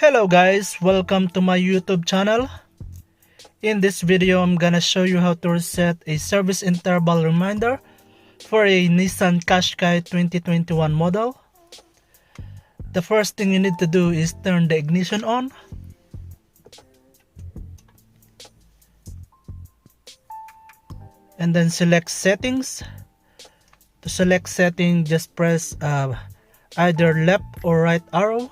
Hello guys, welcome to my YouTube channel. In this video, I'm gonna show you how to reset a service interval reminder for a Nissan Qashqai 2021 model. The first thing you need to do is turn the ignition on. And then select settings. To select setting, just press either left or right arrow.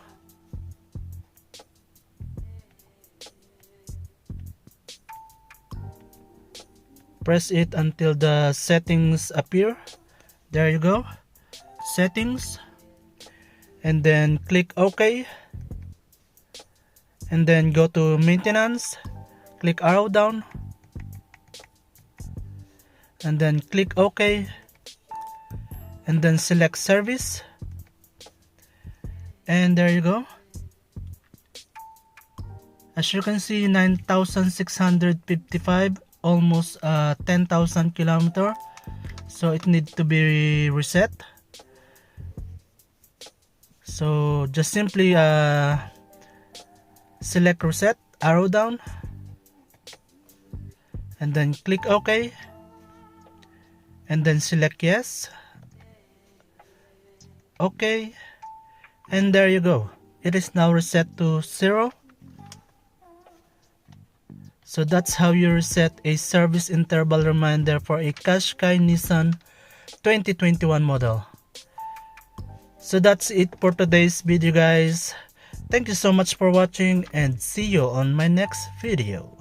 Press it until the settings appear. There you go, settings, and then click OK, and then go to maintenance, click arrow down, and then click OK, and then select service, and there you go. As you can see, 9,655, almost 10,000 kilometer, so it needs to be reset. So just simply select reset, arrow down, and then click OK, and then select yes, OK, and there you go. It is now reset to 0. So that's how you reset a service interval reminder for a Qashqai Nissan 2021 model. So that's it for today's video guys. Thank you so much for watching and see you on my next video.